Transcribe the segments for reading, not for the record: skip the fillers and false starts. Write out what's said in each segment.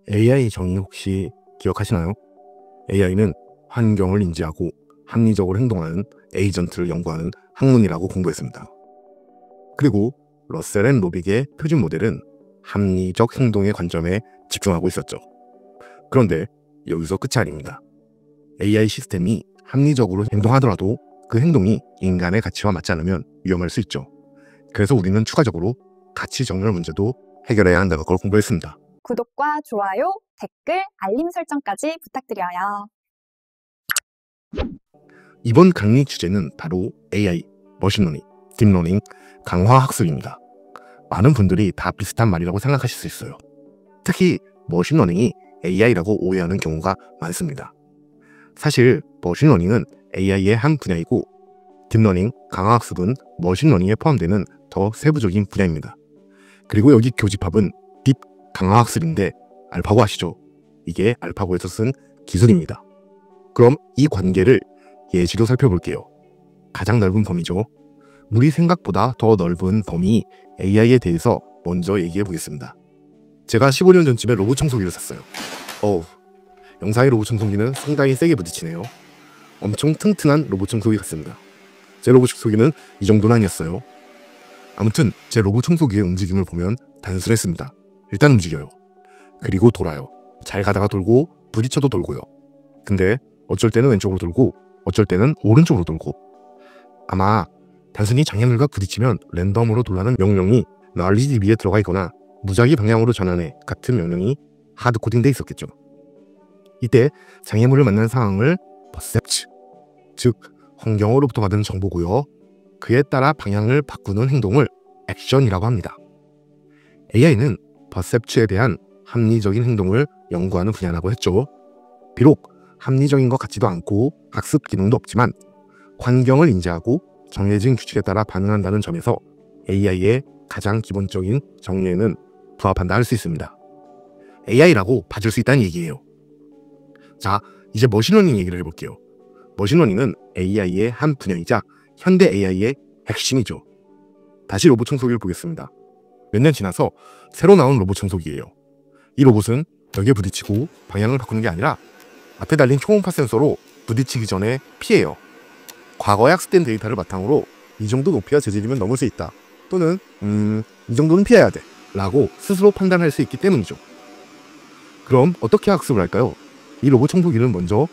AI 정의 혹시 기억하시나요? AI는 환경을 인지하고 합리적으로 행동하는 에이전트를 연구하는 학문이라고 공부했습니다. 그리고 러셀 앤 로빅의 표준 모델은 합리적 행동의 관점에 집중하고 있었죠. 그런데 여기서 끝이 아닙니다. AI 시스템이 합리적으로 행동하더라도 그 행동이 인간의 가치와 맞지 않으면 위험할 수 있죠. 그래서 우리는 추가적으로 가치 정렬 문제도 해결해야 한다는 걸 공부했습니다. 구독과 좋아요, 댓글, 알림 설정까지 부탁드려요. 이번 강의 주제는 바로 AI, 머신러닝, 딥러닝, 강화학습입니다. 많은 분들이 다 비슷한 말이라고 생각하실 수 있어요. 특히 머신러닝이 AI라고 오해하는 경우가 많습니다. 사실 머신러닝은 AI의 한 분야이고 딥러닝, 강화학습은 머신러닝에 포함되는 더 세부적인 분야입니다. 그리고 여기 교집합은 딥 강화학습인데 알파고 아시죠? 이게 알파고에서 쓴 기술입니다. 그럼 이 관계를 예시로 살펴볼게요. 가장 넓은 범위죠. 우리 생각보다 더 넓은 범위 AI에 대해서 먼저 얘기해 보겠습니다. 제가 15년 전쯤에 로봇 청소기를 샀어요. 영상의 로봇 청소기는 상당히 세게 부딪히네요. 엄청 튼튼한 로봇 청소기 같습니다. 제 로봇 청소기는 이 정도는 아니었어요. 아무튼 제 로봇 청소기의 움직임을 보면 단순했습니다. 일단 움직여요. 그리고 돌아요. 잘 가다가 돌고 부딪혀도 돌고요. 근데 어쩔 때는 왼쪽으로 돌고 어쩔 때는 오른쪽으로 돌고, 아마 단순히 장애물과 부딪히면 랜덤으로 돌라는 명령이 널리 DB에 들어가 있거나 무작위 방향으로 전환해 같은 명령이 하드코딩돼 있었겠죠. 이때 장애물을 만난 상황을 퍼셉트, 즉 환경으로부터 받은 정보고요. 그에 따라 방향을 바꾸는 행동을 액션이라고 합니다. AI는 퍼셉트에 대한 합리적인 행동을 연구하는 분야라고 했죠. 비록 합리적인 것 같지도 않고 학습 기능도 없지만 환경을 인지하고 정해진 규칙에 따라 반응한다는 점에서 AI의 가장 기본적인 정의에는 부합한다 할 수 있습니다. AI라고 봐줄 수 있다는 얘기예요. 자, 이제 머신러닝 얘기를 해볼게요. 머신러닝은 AI의 한 분야이자 현대 AI의 핵심이죠. 다시 로봇 청소기를 보겠습니다. 몇 년 지나서 새로 나온 로봇 청소기예요. 이 로봇은 벽에 부딪히고 방향을 바꾸는 게 아니라 앞에 달린 초음파 센서로 부딪히기 전에 피해요. 과거에 학습된 데이터를 바탕으로 이 정도 높이와 재질이면 넘을 수 있다, 또는 이 정도는 피해야 돼 라고 스스로 판단할 수 있기 때문이죠. 그럼 어떻게 학습을 할까요? 이 로봇 청소기는 먼저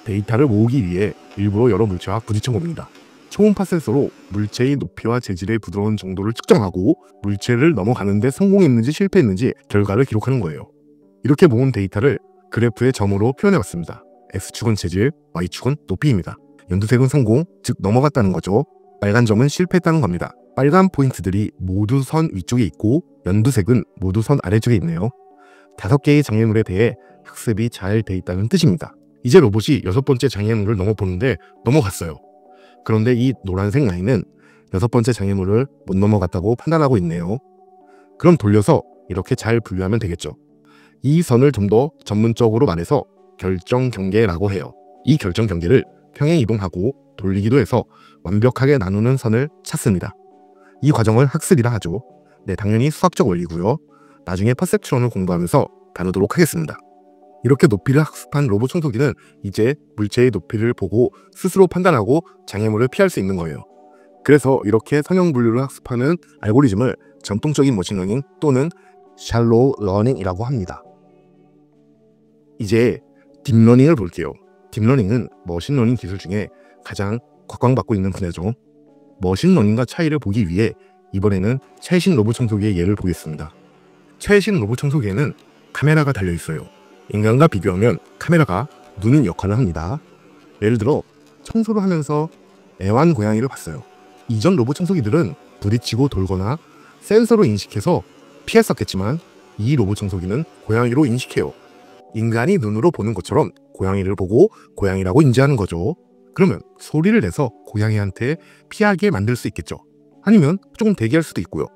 데이터를 모으기 위해 일부러 여러 물체와 부딪혀 봅니다. 초음파 센서로 물체의 높이와 재질의 부드러운 정도를 측정하고 물체를 넘어가는데 성공했는지 실패했는지 결과를 기록하는 거예요. 이렇게 모은 데이터를 그래프의 점으로 표현해봤습니다. X축은 재질, Y축은 높이입니다. 연두색은 성공, 즉 넘어갔다는 거죠. 빨간 점은 실패했다는 겁니다. 빨간 포인트들이 모두 선 위쪽에 있고 연두색은 모두 선 아래쪽에 있네요. 5개의 장애물에 대해 학습이 잘 돼 있다는 뜻입니다. 이제 로봇이 6번째 장애물을 넘어보는데 넘어갔어요. 그런데 이 노란색 라인은 6번째 장애물을 못 넘어갔다고 판단하고 있네요. 그럼 돌려서 이렇게 잘 분류하면 되겠죠. 이 선을 좀 더 전문적으로 말해서 결정 경계라고 해요. 이 결정 경계를 평행 이동하고 돌리기도 해서 완벽하게 나누는 선을 찾습니다. 이 과정을 학습이라 하죠. 네, 당연히 수학적 원리고요. 나중에 퍼셉트론을 공부하면서 다루도록 하겠습니다. 이렇게 높이를 학습한 로봇 청소기는 이제 물체의 높이를 보고 스스로 판단하고 장애물을 피할 수 있는 거예요. 그래서 이렇게 성형 분류를 학습하는 알고리즘을 전통적인 머신러닝 또는 샬로우 러닝이라고 합니다. 이제 딥러닝을 볼게요. 딥러닝은 머신러닝 기술 중에 가장 각광받고 있는 분야죠. 머신러닝과 차이를 보기 위해 이번에는 최신 로봇 청소기의 예를 보겠습니다. 최신 로봇 청소기에는 카메라가 달려있어요. 인간과 비교하면 카메라가 눈 역할을 합니다. 예를 들어 청소를 하면서 애완 고양이를 봤어요. 이전 로봇 청소기들은 부딪히고 돌거나 센서로 인식해서 피했었겠지만 이 로봇 청소기는 고양이로 인식해요. 인간이 눈으로 보는 것처럼 고양이를 보고 고양이라고 인지하는 거죠. 그러면 소리를 내서 고양이한테 피하게 만들 수 있겠죠. 아니면 조금 대기할 수도 있고요.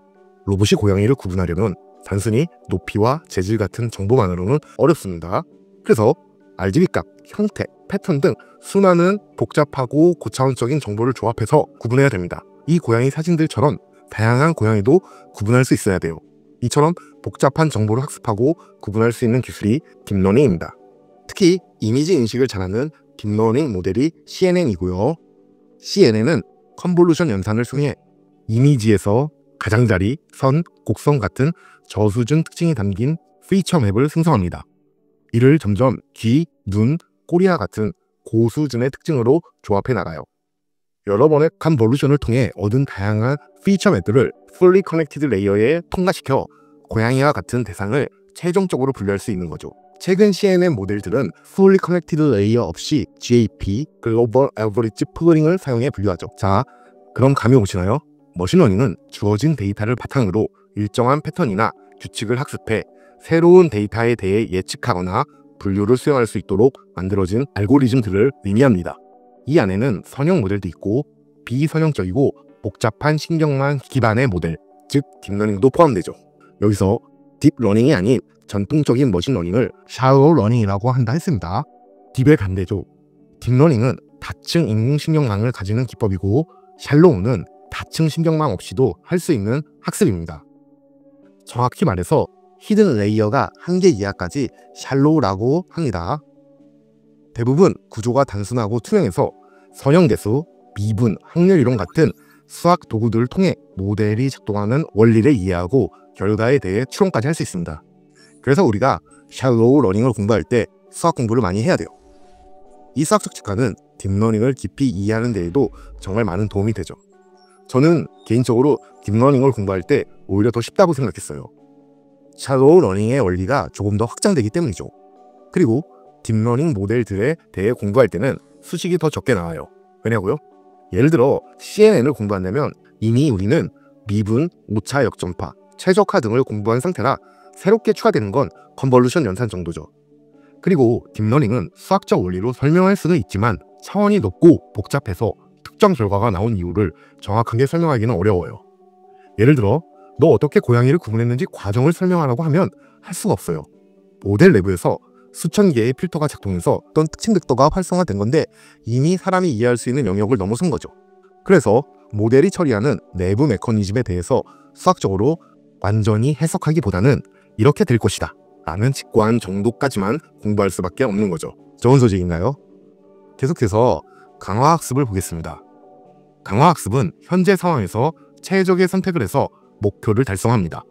로봇이 고양이를 구분하려면 단순히 높이와 재질 같은 정보만으로는 어렵습니다. 그래서 RGB 값, 형태, 패턴 등 수많은 복잡하고 고차원적인 정보를 조합해서 구분해야 됩니다. 이 고양이 사진들처럼 다양한 고양이도 구분할 수 있어야 돼요. 이처럼 복잡한 정보를 학습하고 구분할 수 있는 기술이 딥러닝입니다. 특히 이미지 인식을 잘하는 딥러닝 모델이 CNN이고요. CNN은 컨볼루션 연산을 통해 이미지에서 가장자리, 선, 곡선 같은 저수준 특징이 담긴 피처 맵을 생성합니다. 이를 점점 귀, 눈, 꼬리와 같은 고수준의 특징으로 조합해 나가요. 여러 번의 컨볼루션을 통해 얻은 다양한 피처 맵들을 Fully Connected 레이어에 통과시켜 고양이와 같은 대상을 최종적으로 분류할 수 있는 거죠. 최근 CNN 모델들은 Fully Connected 레이어 없이 GAP, Global Average Pooling 을 사용해 분류하죠. 자, 그럼 감이 오시나요? 머신러닝은 주어진 데이터를 바탕으로 일정한 패턴이나 규칙을 학습해 새로운 데이터에 대해 예측하거나 분류를 수행할 수 있도록 만들어진 알고리즘들을 의미합니다. 이 안에는 선형 모델도 있고 비선형적이고 복잡한 신경망 기반의 모델, 즉 딥러닝도 포함되죠. 여기서 딥러닝이 아닌 전통적인 머신러닝을 샬로우 러닝이라고 한다 했습니다. 딥의 반대죠. 딥러닝은 다층 인공신경망을 가지는 기법이고 샬로우는 다층 신경망 없이도 할 수 있는 학습입니다. 정확히 말해서 히든 레이어가 한계 이하까지 샬로우라고 합니다. 대부분 구조가 단순하고 투명해서 선형대수, 미분, 확률 이론 같은 수학 도구들을 통해 모델이 작동하는 원리를 이해하고 결과에 대해 추론까지 할 수 있습니다. 그래서 우리가 샬로우 러닝을 공부할 때 수학 공부를 많이 해야 돼요. 이 수학적 직관은 딥러닝을 깊이 이해하는 데에도 정말 많은 도움이 되죠. 저는 개인적으로 딥러닝을 공부할 때 오히려 더 쉽다고 생각했어요. 샬로우 러닝의 원리가 조금 더 확장되기 때문이죠. 그리고 딥러닝 모델들에 대해 공부할 때는 수식이 더 적게 나와요. 왜냐고요? 예를 들어 CNN을 공부한다면 이미 우리는 미분, 오차 역전파, 최적화 등을 공부한 상태라 새롭게 추가되는 건 컨볼루션 연산 정도죠. 그리고 딥러닝은 수학적 원리로 설명할 수는 있지만 차원이 높고 복잡해서 특정 결과가 나온 이유를 정확하게 설명하기는 어려워요. 예를 들어 너 어떻게 고양이를 구분했는지 과정을 설명하라고 하면 할 수가 없어요. 모델 내부에서 수천 개의 필터가 작동해서 어떤 특징 벡터가 활성화된 건데 이미 사람이 이해할 수 있는 영역을 넘어선 거죠. 그래서 모델이 처리하는 내부 메커니즘에 대해서 수학적으로 완전히 해석하기보다는 이렇게 될 것이다 라는 직관 정도까지만 공부할 수밖에 없는 거죠. 좋은 소식인가요? 계속해서 강화학습을 보겠습니다. 강화학습은 현재 상황에서 최적의 선택을 해서 목표를 달성합니다.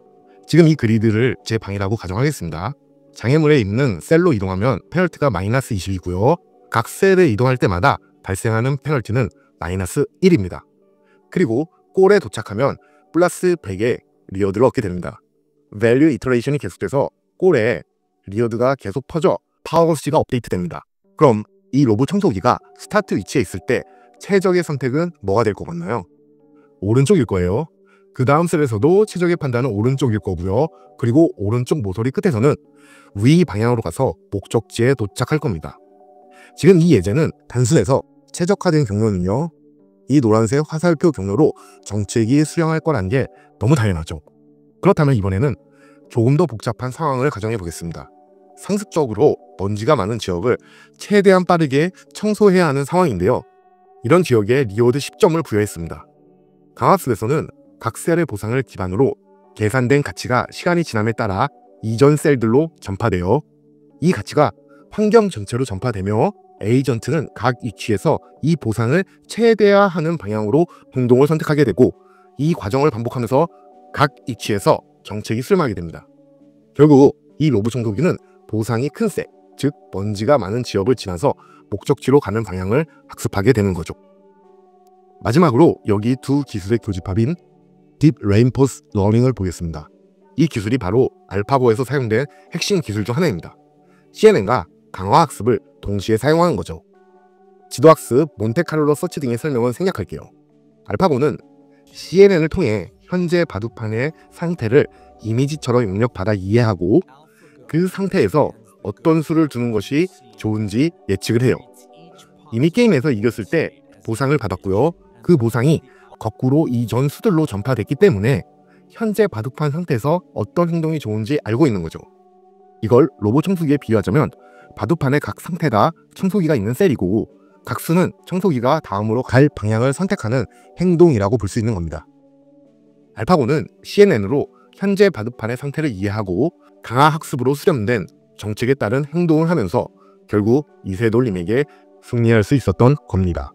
지금 이 그리드를 제 방이라고 가정하겠습니다. 장애물에 있는 셀로 이동하면 페널티가 마이너스 20이고요. 각 셀에 이동할 때마다 발생하는 페널티는 마이너스 1입니다. 그리고 골에 도착하면 플러스 100의 리워드를 얻게 됩니다. 밸류 이터레이션이 계속돼서 골에 리워드가 계속 퍼져 파워시가 업데이트됩니다. 그럼 이 로봇 청소기가 스타트 위치에 있을 때 최적의 선택은 뭐가 될 것 같나요? 오른쪽일 거예요. 그 다음 셀에서도 최적의 판단은 오른쪽일 거고요. 그리고 오른쪽 모서리 끝에서는 위 방향으로 가서 목적지에 도착할 겁니다. 지금 이 예제는 단순해서 최적화된 경로는요. 이 노란색 화살표 경로로 정책이 수령할 거란 게 너무 당연하죠. 그렇다면 이번에는 조금 더 복잡한 상황을 가정해 보겠습니다. 상습적으로 먼지가 많은 지역을 최대한 빠르게 청소해야 하는 상황인데요. 이런 지역에 리워드 10점을 부여했습니다. 강학습에서는 각 셀의 보상을 기반으로 계산된 가치가 시간이 지남에 따라 이전 셀들로 전파되어 이 가치가 환경 전체로 전파되며 에이전트는 각 위치에서 이 보상을 최대화하는 방향으로 행동을 선택하게 되고 이 과정을 반복하면서 각 위치에서 정책이 수렴하게 됩니다. 결국 이 로봇 청소기는 보상이 큰 셀, 즉 먼지가 많은 지역을 지나서 목적지로 가는 방향을 학습하게 되는 거죠. 마지막으로 여기 두 기술의 교집합인 딥 레인포스 러닝을 보겠습니다. 이 기술이 바로 알파고에서 사용된 핵심 기술 중 하나입니다. CNN과 강화학습을 동시에 사용하는 거죠. 지도학습, 몬테카를로 서치 등의 설명은 생략할게요. 알파고는 CNN을 통해 현재 바둑판의 상태를 이미지처럼 입력받아 이해하고 그 상태에서 어떤 수를 두는 것이 좋은지 예측을 해요. 이미 게임에서 이겼을 때 보상을 받았고요. 그 보상이 거꾸로 이전 수들로 전파됐기 때문에 현재 바둑판 상태에서 어떤 행동이 좋은지 알고 있는 거죠. 이걸 로봇 청소기에 비유하자면 바둑판의 각 상태가 청소기가 있는 셀이고 각수는 청소기가 다음으로 갈 방향을 선택하는 행동이라고 볼 수 있는 겁니다. 알파고는 CNN으로 현재 바둑판의 상태를 이해하고 강화 학습으로 수렴된 정책에 따른 행동을 하면서 결국 이세돌림에게 승리할 수 있었던 겁니다.